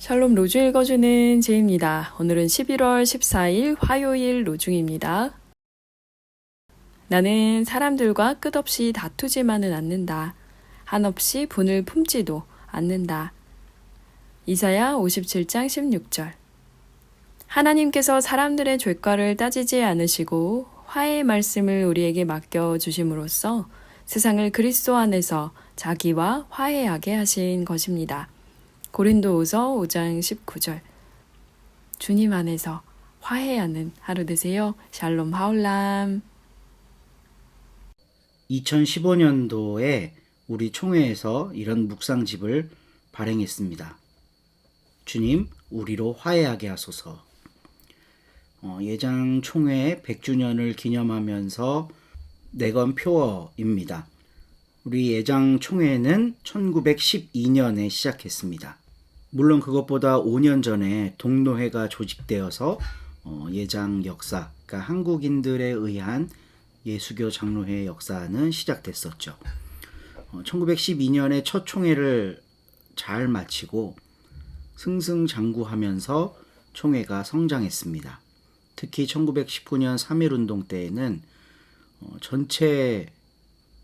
샬롬 로중 읽어주는 제입니다. 오늘은 11월 14일 화요일 로중입니다. 나는 사람들과 끝없이 다투지만은 않는다. 한없이 분을 품지도 않는다. 이사야 57장 16절. 하나님께서 사람들의 죄과를 따지지 않으시고 화해의 말씀을 우리에게 맡겨주심으로써 세상을 그리스도 안에서 자기와 화해하게 하신 것입니다. 고린도후서 5장 19절. 주님 안에서 화해하는 하루 되세요. 샬롬 하울람. 2015년도에 우리 총회에서 이런 묵상집을 발행했습니다. 주님, 우리로 화해하게 하소서. 예장 총회 100주년을 기념하면서 내건 표어입니다. 우리 예장 총회는 1912년에 시작했습니다. 물론 그것보다 5년 전에 동노회가 조직되어서 예장 역사, 그러니까 한국인들에 의한 예수교 장로회 역사는 시작됐었죠. 1912년에 첫 총회를 잘 마치고 승승장구하면서 총회가 성장했습니다. 특히 1919년 3.1운동 때에는 전체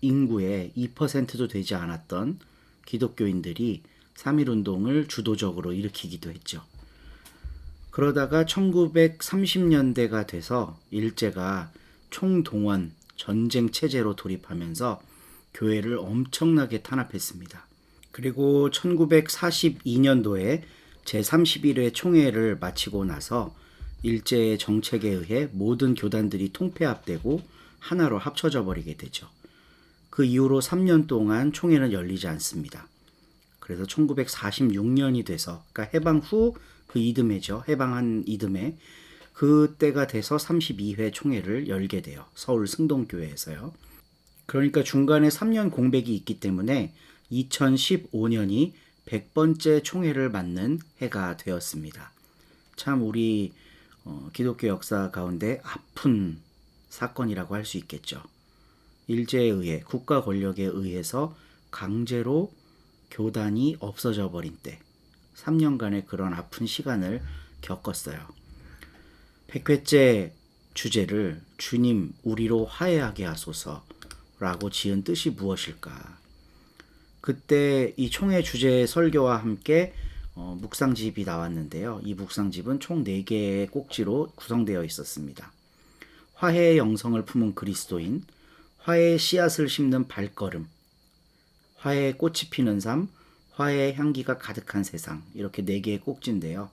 인구의 2%도 되지 않았던 기독교인들이 3.1운동을 주도적으로 일으키기도 했죠. 그러다가 1930년대가 돼서 일제가 총동원 전쟁 체제로 돌입하면서 교회를 엄청나게 탄압했습니다. 그리고 1942년도에 제31회 총회를 마치고 나서 일제의 정책에 의해 모든 교단들이 통폐합되고 하나로 합쳐져 버리게 되죠. 그 이후로 3년 동안 총회는 열리지 않습니다. 그래서 1946년이 돼서, 그러니까 해방 후 그 이듬해죠. 해방한 이듬해 그때가 돼서 32회 총회를 열게 돼요. 서울 승동교회에서요. 그러니까 중간에 3년 공백이 있기 때문에 2015년이 100번째 총회를 맞는 해가 되었습니다. 참 우리 기독교 역사 가운데 아픈 사건이라고 할 수 있겠죠. 일제에 의해, 국가 권력에 의해서 강제로 교단이 없어져 버린 때 3년간의 그런 아픈 시간을 겪었어요. 100회째 주제를 주님 우리로 화해하게 하소서라고 지은 뜻이 무엇일까? 그때 이 총회 주제 설교와 함께 묵상집이 나왔는데요. 이 묵상집은 총 4개의 꼭지로 구성되어 있었습니다. 화해의 영성을 품은 그리스도인, 화해의 씨앗을 심는 발걸음, 화해의 꽃이 피는 삶, 화해의 향기가 가득한 세상, 이렇게 4개의 꼭지인데요.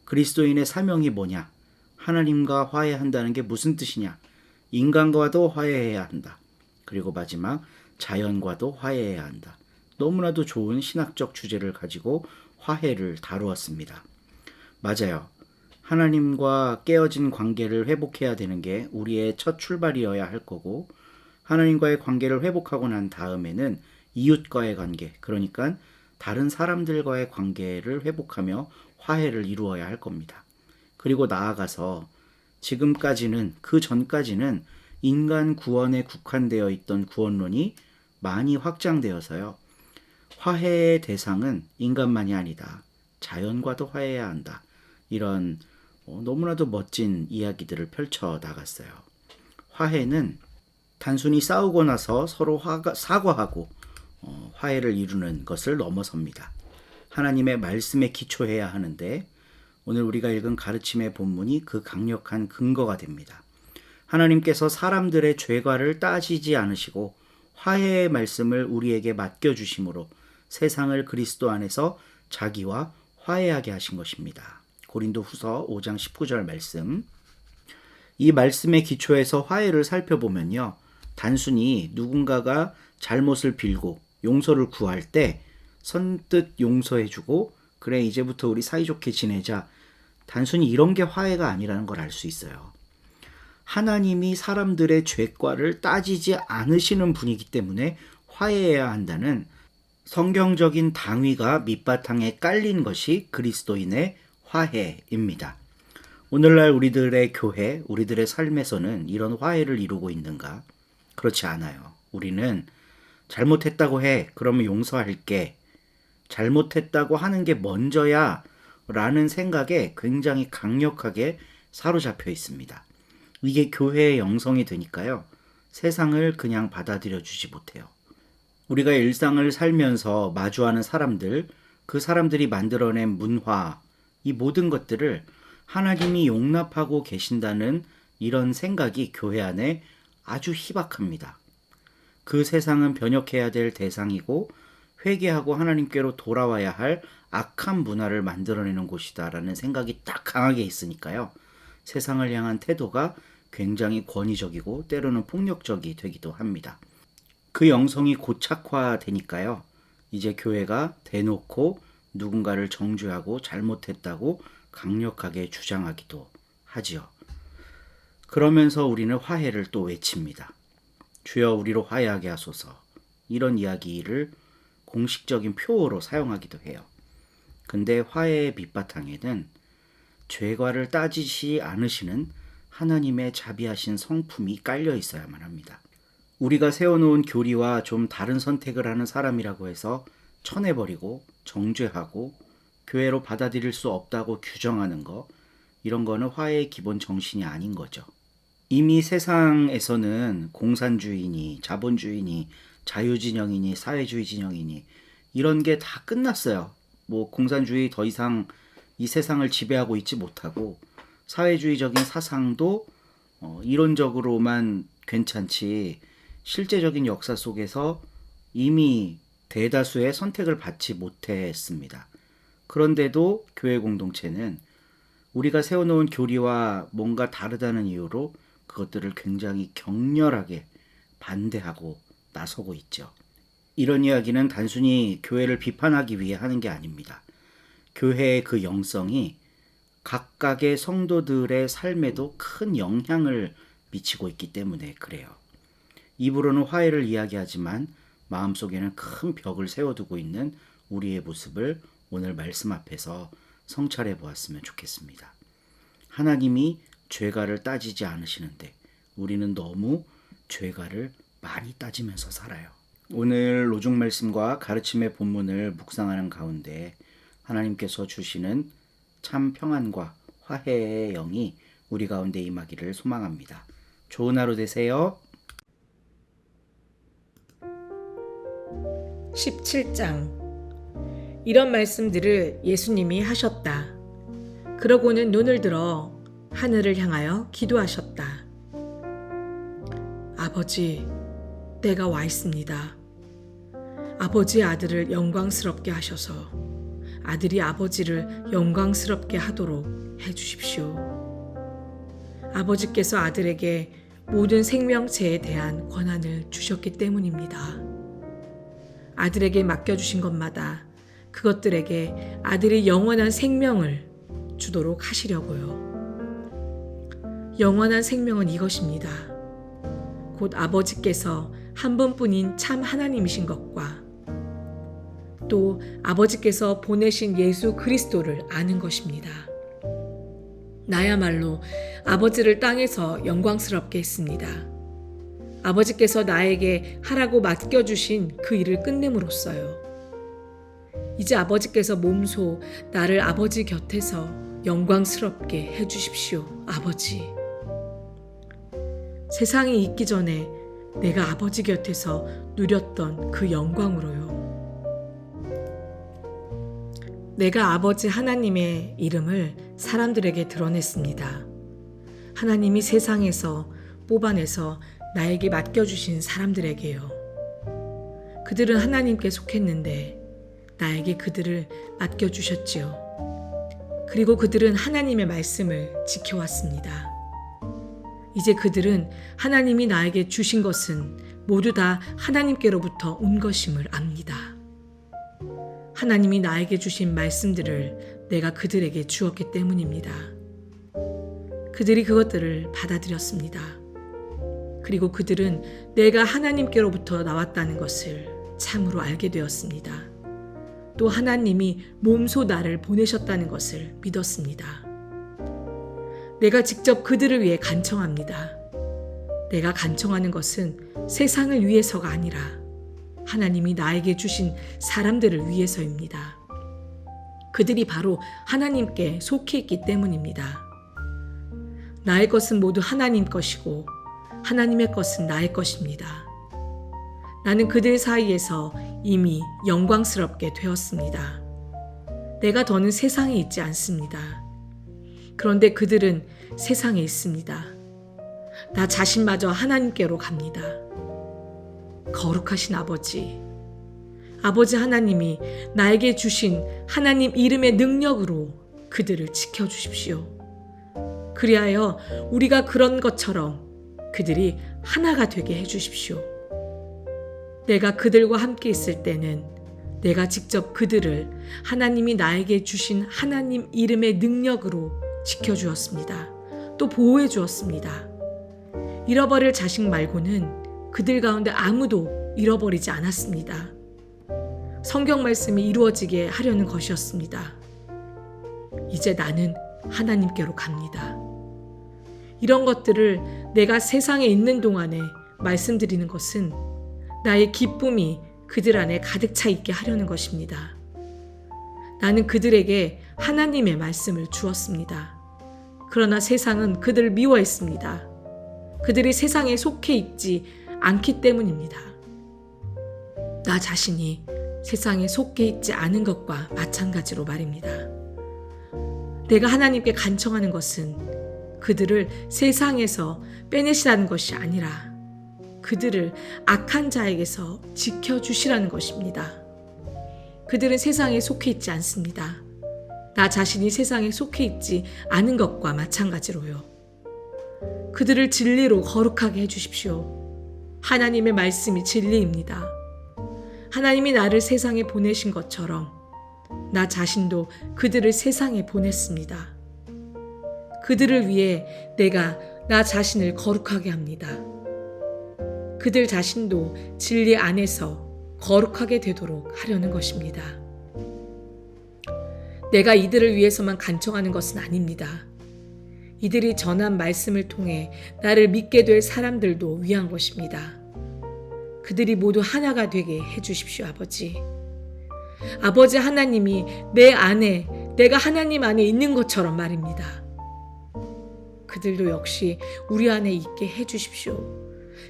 그리스도인의 사명이 뭐냐? 하나님과 화해한다는 게 무슨 뜻이냐? 인간과도 화해해야 한다. 그리고 마지막, 자연과도 화해해야 한다. 너무나도 좋은 신학적 주제를 가지고 화해를 다루었습니다. 맞아요. 하나님과 깨어진 관계를 회복해야 되는 게 우리의 첫 출발이어야 할 거고, 하나님과의 관계를 회복하고 난 다음에는 이웃과의 관계, 그러니까 다른 사람들과의 관계를 회복하며 화해를 이루어야 할 겁니다. 그리고 나아가서 지금까지는, 그 전까지는 인간 구원에 국한되어 있던 구원론이 많이 확장되어서요. 화해의 대상은 인간만이 아니다. 자연과도 화해해야 한다. 이런 너무나도 멋진 이야기들을 펼쳐 나갔어요. 화해는 단순히 싸우고 나서 서로 사과하고 화해를 이루는 것을 넘어섭니다. 하나님의 말씀에 기초해야 하는데 오늘 우리가 읽은 가르침의 본문이 그 강력한 근거가 됩니다. 하나님께서 사람들의 죄과를 따지지 않으시고 화해의 말씀을 우리에게 맡겨주심으로 세상을 그리스도 안에서 자기와 화해하게 하신 것입니다. 고린도후서 5장 19절 말씀. 이 말씀의 기초에서 화해를 살펴보면요. 단순히 누군가가 잘못을 빌고 용서를 구할 때 선뜻 용서해주고 그래 이제부터 우리 사이좋게 지내자, 단순히 이런 게 화해가 아니라는 걸 알 수 있어요. 하나님이 사람들의 죄과를 따지지 않으시는 분이기 때문에 화해해야 한다는 성경적인 당위가 밑바탕에 깔린 것이 그리스도인의 화해입니다. 오늘날 우리들의 교회, 우리들의 삶에서는 이런 화해를 이루고 있는가? 그렇지 않아요. 우리는 잘못했다고 해. 그러면 용서할게. 잘못했다고 하는 게 먼저야 라는 생각에 굉장히 강력하게 사로잡혀 있습니다. 이게 교회의 영성이 되니까요. 세상을 그냥 받아들여 주지 못해요. 우리가 일상을 살면서 마주하는 사람들, 그 사람들이 만들어낸 문화, 이 모든 것들을 하나님이 용납하고 계신다는 이런 생각이 교회 안에 아주 희박합니다. 그 세상은 변혁해야 될 대상이고 회개하고 하나님께로 돌아와야 할 악한 문화를 만들어내는 곳이다라는 생각이 딱 강하게 있으니까요. 세상을 향한 태도가 굉장히 권위적이고 때로는 폭력적이 되기도 합니다. 그 영성이 고착화되니까요. 이제 교회가 대놓고 누군가를 정죄하고 잘못했다고 강력하게 주장하기도 하지요. 그러면서 우리는 화해를 또 외칩니다. 주여 우리로 화해하게 하소서. 이런 이야기를 공식적인 표어로 사용하기도 해요. 근데 화해의 밑바탕에는 죄과를 따지지 않으시는 하나님의 자비하신 성품이 깔려 있어야만 합니다. 우리가 세워놓은 교리와 좀 다른 선택을 하는 사람이라고 해서 쳐내버리고 정죄하고 교회로 받아들일 수 없다고 규정하는 거, 이런 거는 화해의 기본 정신이 아닌 거죠. 이미 세상에서는 공산주의니 자본주의니 자유진영이니 사회주의 진영이니 이런 게 다 끝났어요. 공산주의 더 이상 이 세상을 지배하고 있지 못하고 사회주의적인 사상도 이론적으로만 괜찮지 실제적인 역사 속에서 이미 대다수의 선택을 받지 못했습니다. 그런데도 교회 공동체는 우리가 세워놓은 교리와 뭔가 다르다는 이유로 그것들을 굉장히 격렬하게 반대하고 나서고 있죠. 이런 이야기는 단순히 교회를 비판하기 위해 하는 게 아닙니다. 교회의 그 영성이 각각의 성도들의 삶에도 큰 영향을 미치고 있기 때문에 그래요. 입으로는 화해를 이야기하지만 마음속에는 큰 벽을 세워두고 있는 우리의 모습을 오늘 말씀 앞에서 성찰해 보았으면 좋겠습니다. 하나님이 죄가를 따지지 않으시는데 우리는 너무 죄가를 많이 따지면서 살아요. 오늘 로중 말씀과 가르침의 본문을 묵상하는 가운데 하나님께서 주시는 참 평안과 화해의 영이 우리 가운데 임하기를 소망합니다. 좋은 하루 되세요. 17장. 이런 말씀들을 예수님이 하셨다. 그러고는 눈을 들어 하늘을 향하여 기도하셨다. 아버지, 때가 와 있습니다. 아버지의 아들을 영광스럽게 하셔서 아들이 아버지를 영광스럽게 하도록 해주십시오. 아버지께서 아들에게 모든 생명체에 대한 권한을 주셨기 때문입니다. 아들에게 맡겨주신 것마다 그것들에게 아들이 영원한 생명을 주도록 하시려고요. 영원한 생명은 이것입니다. 곧 아버지께서 한 분뿐인 참 하나님이신 것과 또 아버지께서 보내신 예수 그리스도를 아는 것입니다. 나야말로 아버지를 땅에서 영광스럽게 했습니다. 아버지께서 나에게 하라고 맡겨주신 그 일을 끝냄으로써요. 이제 아버지께서 몸소 나를 아버지 곁에서 영광스럽게 해주십시오, 아버지. 세상이 있기 전에 내가 아버지 곁에서 누렸던 그 영광으로요. 내가 아버지 하나님의 이름을 사람들에게 드러냈습니다. 하나님이 세상에서 뽑아내서 나에게 맡겨주신 사람들에게요. 그들은 하나님께 속했는데 나에게 그들을 맡겨주셨지요. 그리고 그들은 하나님의 말씀을 지켜왔습니다. 이제 그들은 하나님이 나에게 주신 것은 모두 다 하나님께로부터 온 것임을 압니다. 하나님이 나에게 주신 말씀들을 내가 그들에게 주었기 때문입니다. 그들이 그것들을 받아들였습니다. 그리고 그들은 내가 하나님께로부터 나왔다는 것을 참으로 알게 되었습니다. 또 하나님이 몸소 나를 보내셨다는 것을 믿었습니다. 내가 직접 그들을 위해 간청합니다. 내가 간청하는 것은 세상을 위해서가 아니라 하나님이 나에게 주신 사람들을 위해서입니다. 그들이 바로 하나님께 속해 있기 때문입니다. 나의 것은 모두 하나님 것이고 하나님의 것은 나의 것입니다. 나는 그들 사이에서 이미 영광스럽게 되었습니다. 내가 더는 세상에 있지 않습니다. 그런데 그들은 세상에 있습니다. 나 자신마저 하나님께로 갑니다. 거룩하신 아버지 하나님이 나에게 주신 하나님 이름의 능력으로 그들을 지켜주십시오. 그리하여 우리가 그런 것처럼 그들이 하나가 되게 해주십시오. 내가 그들과 함께 있을 때는 내가 직접 그들을 하나님이 나에게 주신 하나님 이름의 능력으로 지켜주었습니다. 또 보호해 주었습니다. 잃어버릴 자식 말고는 그들 가운데 아무도 잃어버리지 않았습니다. 성경 말씀이 이루어지게 하려는 것이었습니다. 이제 나는 하나님께로 갑니다. 이런 것들을 내가 세상에 있는 동안에 말씀드리는 것은 나의 기쁨이 그들 안에 가득 차 있게 하려는 것입니다. 나는 그들에게 하나님의 말씀을 주었습니다. 그러나 세상은 그들을 미워했습니다. 그들이 세상에 속해 있지 않기 때문입니다. 나 자신이 세상에 속해 있지 않은 것과 마찬가지로 말입니다. 내가 하나님께 간청하는 것은 그들을 세상에서 빼내시라는 것이 아니라 그들을 악한 자에게서 지켜주시라는 것입니다. 그들은 세상에 속해 있지 않습니다. 나 자신이 세상에 속해 있지 않은 것과 마찬가지로요. 그들을 진리로 거룩하게 해주십시오. 하나님의 말씀이 진리입니다. 하나님이 나를 세상에 보내신 것처럼 나 자신도 그들을 세상에 보냈습니다. 그들을 위해 내가 나 자신을 거룩하게 합니다. 그들 자신도 진리 안에서 거룩하게 되도록 하려는 것입니다. 내가 이들을 위해서만 간청하는 것은 아닙니다. 이들이 전한 말씀을 통해 나를 믿게 될 사람들도 위한 것입니다. 그들이 모두 하나가 되게 해주십시오, 아버지. 아버지 하나님이 내 안에, 내가 하나님 안에 있는 것처럼 말입니다. 그들도 역시 우리 안에 있게 해주십시오.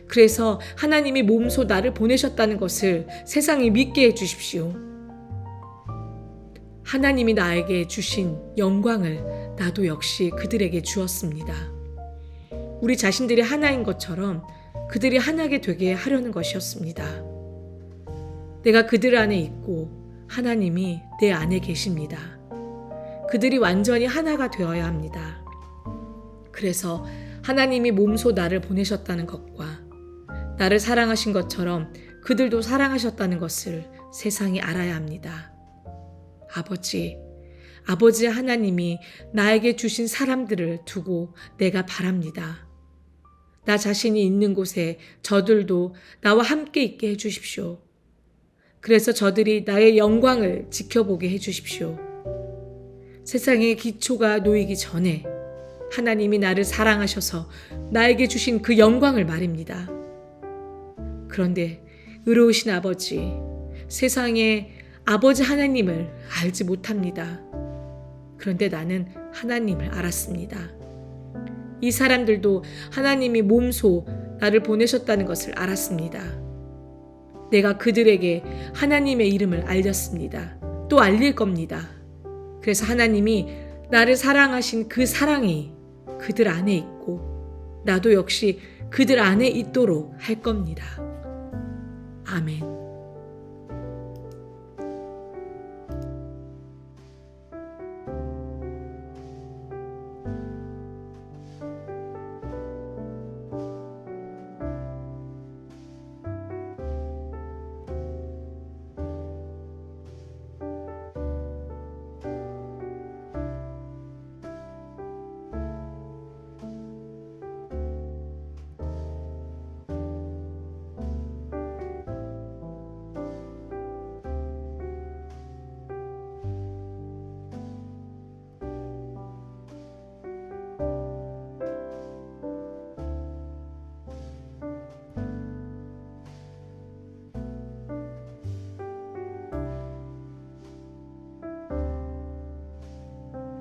그래서 하나님이 몸소 나를 보내셨다는 것을 세상에 믿게 해주십시오. 하나님이 나에게 주신 영광을 나도 역시 그들에게 주었습니다. 우리 자신들이 하나인 것처럼 그들이 하나게 되게 하려는 것이었습니다. 내가 그들 안에 있고 하나님이 내 안에 계십니다. 그들이 완전히 하나가 되어야 합니다. 그래서 하나님이 몸소 나를 보내셨다는 것과 나를 사랑하신 것처럼 그들도 사랑하셨다는 것을 세상이 알아야 합니다. 아버지 하나님이 나에게 주신 사람들을 두고 내가 바랍니다. 나 자신이 있는 곳에 저들도 나와 함께 있게 해주십시오. 그래서 저들이 나의 영광을 지켜보게 해주십시오. 세상의 기초가 놓이기 전에 하나님이 나를 사랑하셔서 나에게 주신 그 영광을 말입니다. 그런데 의로우신 아버지, 세상에 아버지 하나님을 알지 못합니다. 그런데 나는 하나님을 알았습니다. 이 사람들도 하나님이 몸소 나를 보내셨다는 것을 알았습니다. 내가 그들에게 하나님의 이름을 알렸습니다. 또 알릴 겁니다. 그래서 하나님이 나를 사랑하신 그 사랑이 그들 안에 있고 나도 역시 그들 안에 있도록 할 겁니다. 아멘.